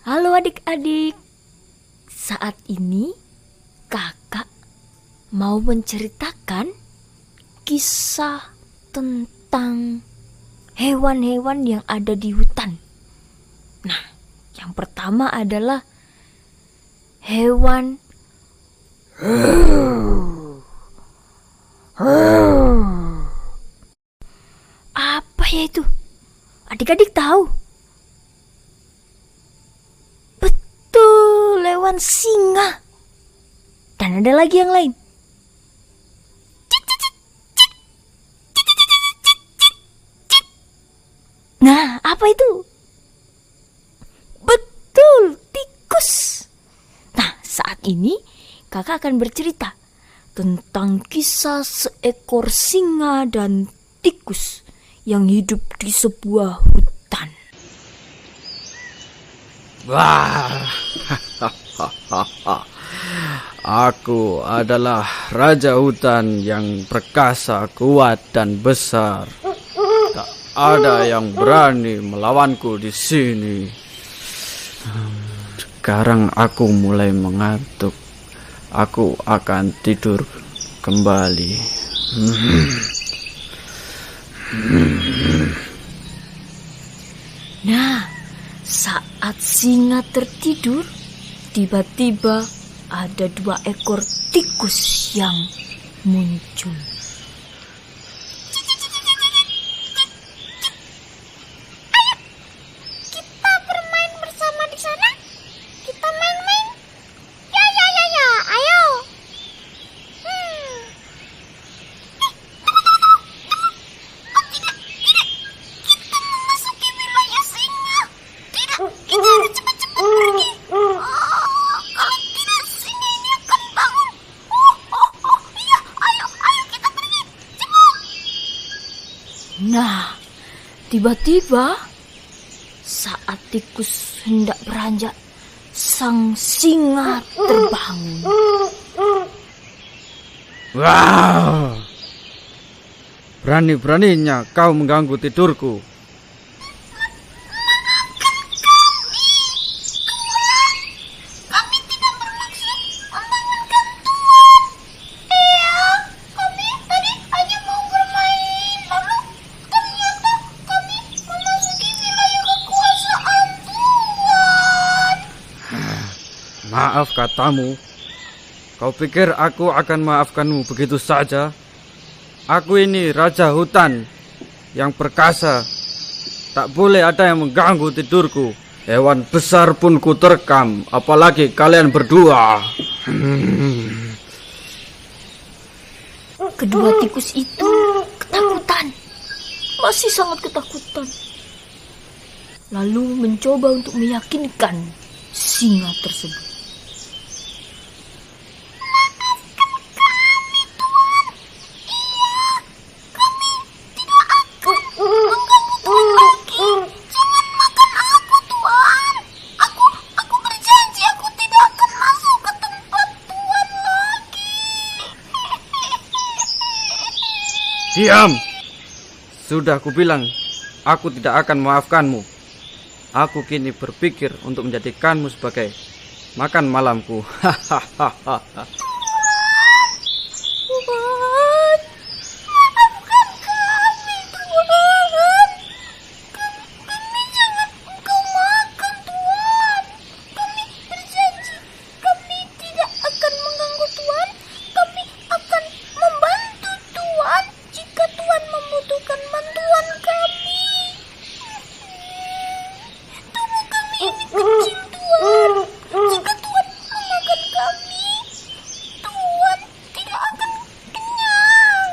Halo adik-adik, saat ini kakak mau menceritakan kisah tentang hewan-hewan yang ada di hutan. Nah, yang pertama adalah hewan apa ya itu? Adik-adik tahu? Betul, hewan singa. Dan ada lagi yang lain. Nah, apa itu? Betul, tikus. Nah, saat ini kakak akan bercerita tentang kisah seekor singa dan tikus yang hidup di sebuah hutan. Wah, aku adalah raja hutan yang perkasa, kuat dan besar. Tak ada yang berani melawanku di sini. Sekarang aku mulai mengantuk. Aku akan tidur kembali. Nah, saat singa tertidur, tiba-tiba ada 2 ekor tikus yang muncul. Kita bermain bersama di sana. Kita main-main. Ya, ayo. Tidak. Kita memasuki wilayah singa. Tidak, kita harus cepat-cepat pergi. Kalau tidak, singa ini akan bangun. Iya, ayo kita pergi. Cepat. Nah, tiba-tiba saat tikus hendak beranjak, sang singa terbangun. Wah, berani-beraninya kau mengganggu tidurku. Kami tidak bermaksud membangunkan Tuan. Iya, kami tadi hanya mau bermain. Lalu ternyata kami memasuki wilayah kekuasaan Tuan. Maaf katamu. Kau pikir aku akan maafkanmu begitu saja? Aku ini raja hutan yang perkasa. Tak boleh ada yang mengganggu tidurku. Hewan besar pun kuterkam, apalagi kalian berdua. Kedua tikus itu ketakutan, masih sangat ketakutan. Lalu mencoba untuk meyakinkan singa tersebut. Aku berjanji aku tidak akan masuk ke tempat Tuan lagi. Diam! Sudah kubilang, aku tidak akan memaafkanmu. Aku kini berpikir untuk menjadikanmu sebagai makan malamku. Tuan, maafkan kami, Tuan. Kami jangan engkau makan, Tuan. Kami berjanji, kami tidak akan mengganggu Tuan. Kami akan membantu Tuan jika Tuan membutuhkan bantuan kami. Tubuh kami ini kecil, Tuan. Jika Tuan memakan kami, Tuan tidak akan kenyang.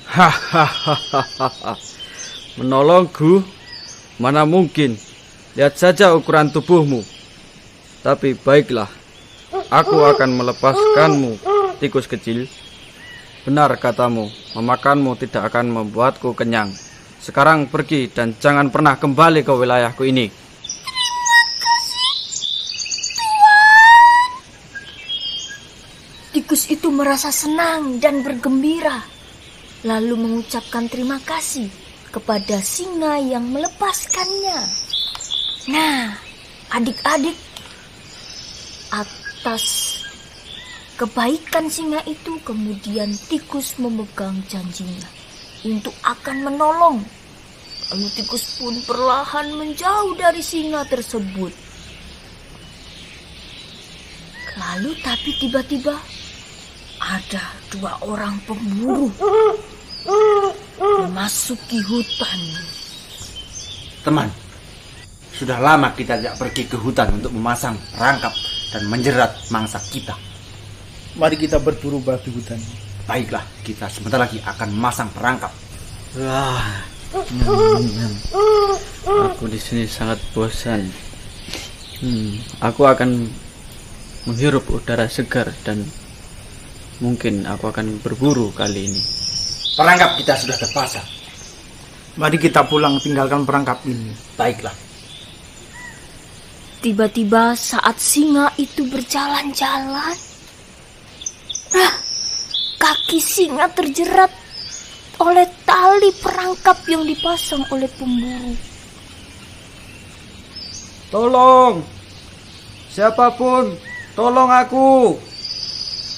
Hahaha. Menolongku? Mana mungkin. Lihat saja ukuran tubuhmu. Tapi baiklah, aku akan melepaskanmu, tikus kecil. Benar katamu, memakanmu tidak akan membuatku kenyang. Sekarang pergi dan jangan pernah kembali ke wilayahku ini. Tikus itu merasa senang dan bergembira, lalu mengucapkan terima kasih kepada singa yang melepaskannya. Nah, Adik-adik, atas kebaikan singa itu kemudian tikus memegang janjinya untuk akan menolong. Lalu tikus pun perlahan menjauh dari singa tersebut. Lalu tapi tiba-tiba ada 2 orang pemburu memasuki hutan. Teman, sudah lama kita tidak pergi ke hutan untuk memasang perangkap dan menjerat mangsa kita. Mari kita berburu babi hutan. Baiklah, kita sebentar lagi akan memasang perangkap. Wah, aku di sini sangat bosan. Aku akan menghirup udara segar dan mungkin aku akan berburu kali ini. Perangkap kita sudah terpasang. Mari kita pulang tinggalkan perangkap ini. Baiklah. Tiba-tiba saat singa itu berjalan-jalan, kaki singa terjerat oleh tali perangkap yang dipasang oleh pemburu. Tolong, siapapun, tolong aku.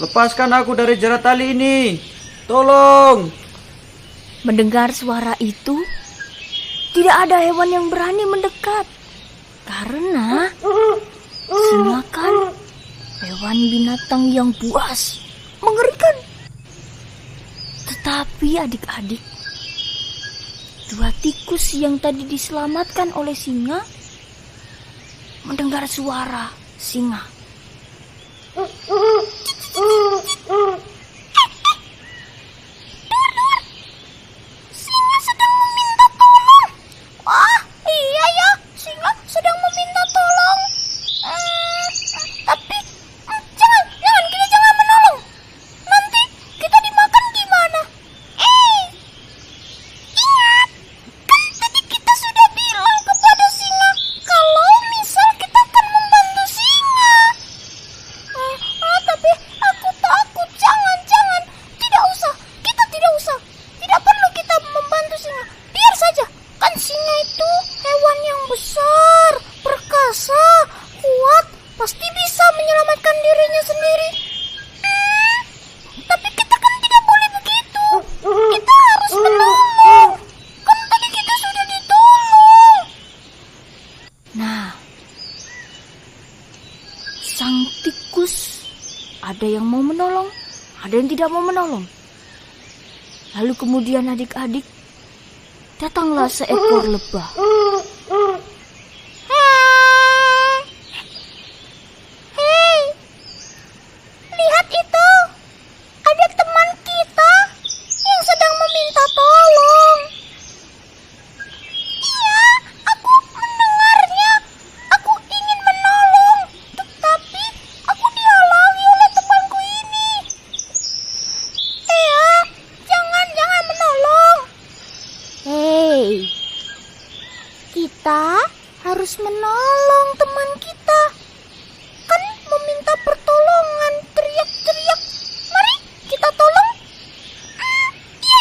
Lepaskan aku dari jerat tali ini. Tolong. Mendengar suara itu, tidak ada hewan yang berani mendekat. Karena singa kan hewan binatang yang buas, mengerikan. Tetapi adik-adik, 2 tikus yang tadi diselamatkan oleh singa mendengar suara singa. Singa sedang meminta tolong. Wah, iya ya, singa sedang meminta tolong. Tapi jangan, kita jangan menolong. Nanti kita dimakan gimana? Ingat, kan tadi kita sudah bilang kepada singa kalau misal kita akan membantu singa. Tapi aku takut. Jangan, tidak usah. Kita tidak usah. Tidak perlu kita membantu singa. Biar saja. Kan singa itu hewan yang besar, perkasa, kuat, pasti bisa menyelamatkan dirinya sendiri. Tapi kita kan tidak boleh begitu. Kita harus menolong. Kan tadi kita sudah ditolong. Nah, sang tikus ada yang mau menolong, ada yang tidak mau menolong. Lalu kemudian adik-adik, datanglah seekor lebah. Hei, lihat itu. Ada teman kita yang sedang meminta tolong. Iya, aku mendengarnya. Aku ingin menolong, tetapi aku dihalangi oleh temanku ini. Iya, jangan menolong. Hei, kita harus menolong teman kita. Kan meminta pertolongan, teriak-teriak. Mari kita tolong. Iya.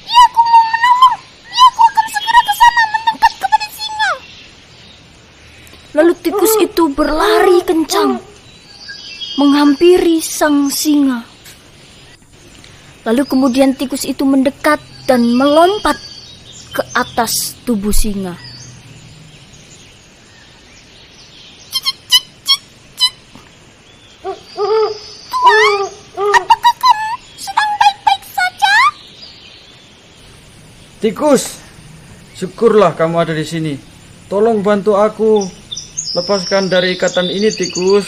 Iya, aku mau menolong. Iya, aku akan segera ke sana mendekat kepada singa. Lalu tikus itu berlari kencang, menghampiri sang singa. Lalu kemudian tikus itu mendekat dan melompat ke atas tubuh singa. Apakah kamu sedang baik-baik saja? Tikus, syukurlah kamu ada di sini. Tolong bantu aku lepaskan dari ikatan ini, tikus.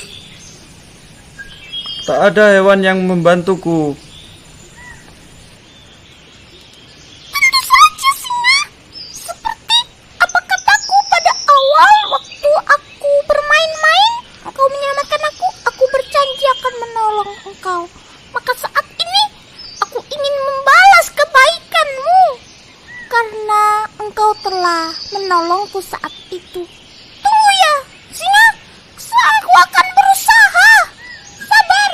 Tak ada hewan yang membantuku. Tentu saja, singa. Seperti apa kataku pada awal waktu aku bermain-main, engkau menyelamatkan aku berjanji akan menolong engkau. Maka saat ini aku ingin membalas kebaikanmu karena engkau telah menolongku saat itu. Tunggu ya, singa. Aku akan berusaha. Sabar.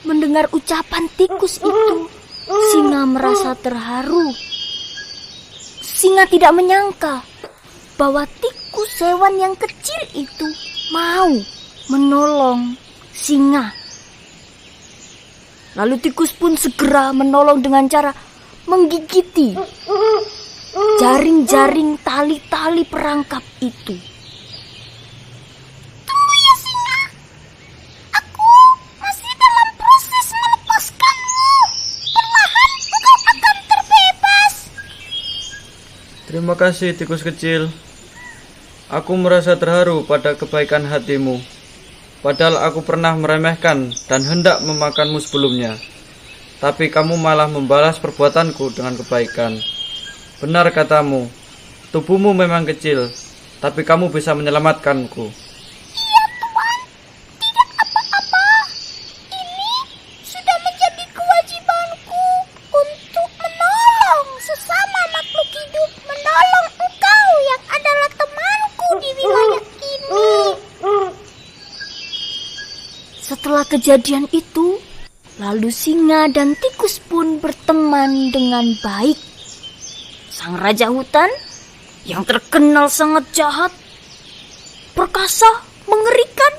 Mendengar ucapan tikus itu, singa merasa terharu. Singa tidak menyangka bahwa tikus tikus hewan yang kecil itu mau menolong singa. Lalu tikus pun segera menolong dengan cara menggigiti jaring-jaring tali-tali perangkap itu. Tunggu ya singa, aku masih dalam proses melepaskanmu. Perlahan engkau akan terbebas. Terima kasih tikus kecil. Aku merasa terharu pada kebaikan hatimu. Padahal aku pernah meremehkan dan hendak memakanmu sebelumnya. Tapi kamu malah membalas perbuatanku dengan kebaikan. Benar katamu, tubuhmu memang kecil, tapi kamu bisa menyelamatkanku. Iya Tuan, tidak apa-apa. Ini sudah menjadi kewajibanku untuk menolong sesama makhluk hidup, menolong engkau yang adalah temanku di wilayah ini. Setelah kejadian itu, lalu singa dan tikus pun berteman dengan baik. Sang raja hutan yang terkenal sangat jahat, perkasa, mengerikan,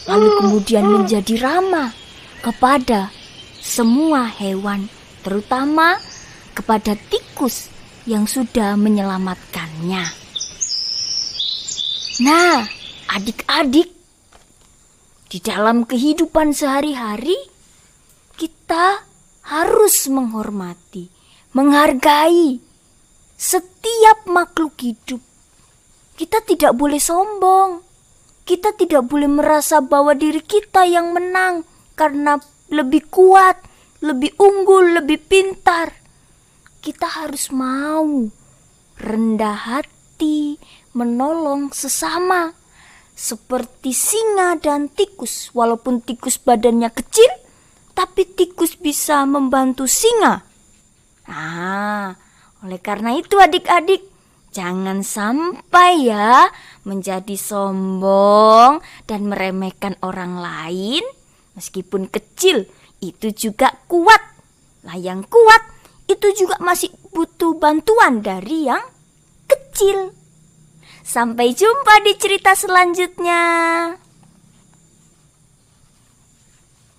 lalu kemudian menjadi ramah kepada semua hewan, terutama kepada tikus yang sudah menyelamatkannya. Nah, adik-adik, di dalam kehidupan sehari-hari, kita harus menghormati, menghargai setiap makhluk hidup. Kita tidak boleh sombong. Kita tidak boleh merasa bahwa diri kita yang menang karena lebih kuat, lebih unggul, lebih pintar. Kita harus mau rendah hati, menolong sesama. Seperti singa dan tikus, walaupun tikus badannya kecil, tapi tikus bisa membantu singa. Nah, oleh karena itu adik-adik, jangan sampai ya menjadi sombong dan meremehkan orang lain. Meskipun kecil, itu juga kuat. Lah yang kuat, itu juga masih butuh bantuan dari yang kecil. Sampai jumpa di cerita selanjutnya.